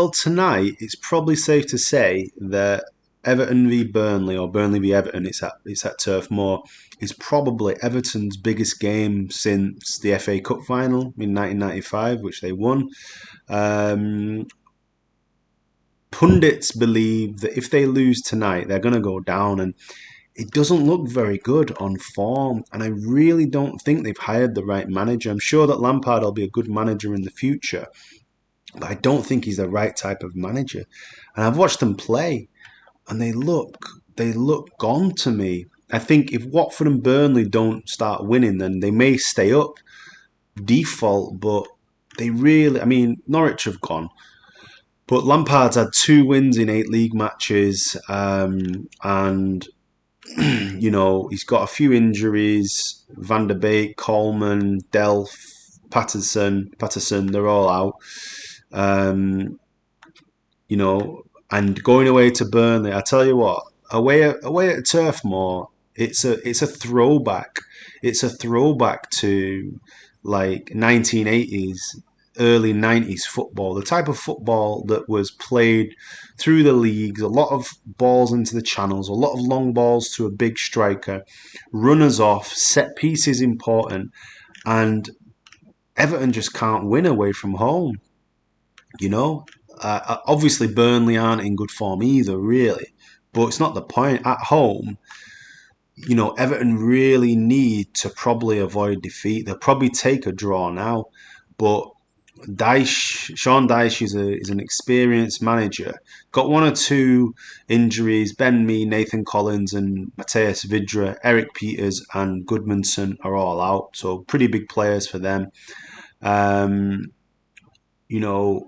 Well, tonight it's probably safe to say that Everton v Burnley or Burnley v Everton, it's at Turf Moor, is probably Everton's biggest game since the FA Cup final in 1995, which they won. Um, Pundits believe that if they lose tonight, they're going to go down, and it doesn't look very good on form. And I really don't think they've hired the right manager. I'm sure that Lampard will be a good manager in the future, but I don't think he's the right type of manager. And I've watched them play, and they look gone to me. I think if Watford and Burnley don't start winning, then they may stay up default, but they really, I mean, Norwich have gone. But Lampard's had 2 wins in 8 league matches, and he's got a few injuries. Van der Beek, Coleman, Delph, Patterson, they're all out. Um, and going away to Burnley, I tell you what, away at Turf Moor, it's a throwback. It's a throwback to like 1980s, early 90s football, the type of football that was played through the leagues, a lot of balls into the channels, a lot of long balls to a big striker, runners off, set pieces important, and Everton just can't win away from home. You know, obviously Burnley aren't in good form either, really. But it's not the point. At home, Everton really need to probably avoid defeat. They'll probably take a draw now, but Sean Dyche is an experienced manager. Got 1 or 2 injuries. Ben Mee, Nathan Collins, and Mateus Vidra, Eric Peters, and Goodmanson are all out. So pretty big players for them. Um, you know,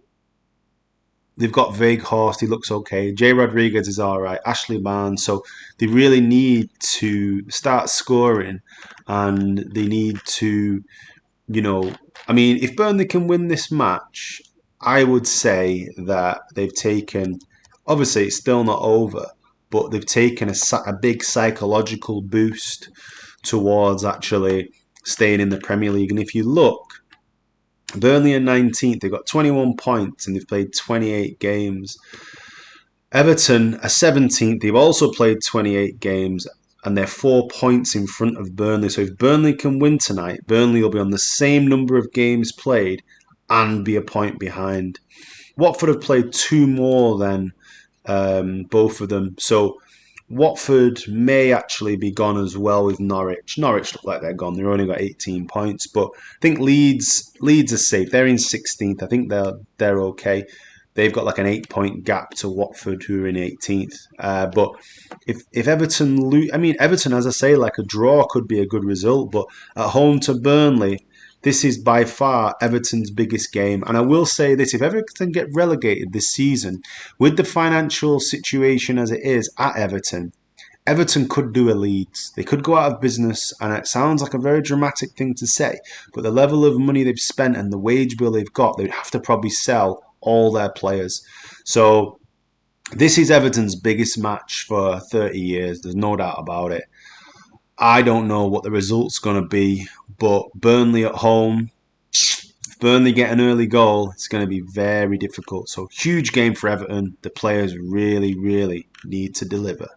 They've got Veghorst, he looks okay. Jay Rodriguez is all right. Ashley Barnes. So they really need to start scoring, and they need to, I mean, if Burnley can win this match, I would say that they've taken, obviously it's still not over, but they've taken a big psychological boost towards actually staying in the Premier League. And if you look, Burnley are 19th. They've got 21 points and they've played 28 games. Everton are 17th. They've also played 28 games and they're 4 points in front of Burnley. So if Burnley can win tonight, Burnley will be on the same number of games played and be a point behind. Watford have played 2 more than both of them. So Watford may actually be gone as well with Norwich. Norwich look like they're gone. They've only got 18 points, but I think Leeds are safe. They're in 16th. I think they're okay. They've got like an 8 point gap to Watford, who are in 18th. But if Everton lose, I mean Everton, as I say, like a draw could be a good result. But at home to Burnley, this is by far Everton's biggest game. And I will say this, if Everton get relegated this season, with the financial situation as it is at Everton, Everton could do a Leeds. They could go out of business, and it sounds like a very dramatic thing to say, but the level of money they've spent and the wage bill they've got, they'd have to probably sell all their players. So this is Everton's biggest match for 30 years. There's no doubt about it. I don't know what the result's going to be, but Burnley at home, if Burnley get an early goal, it's going to be very difficult. So huge game for Everton. The players really, really need to deliver.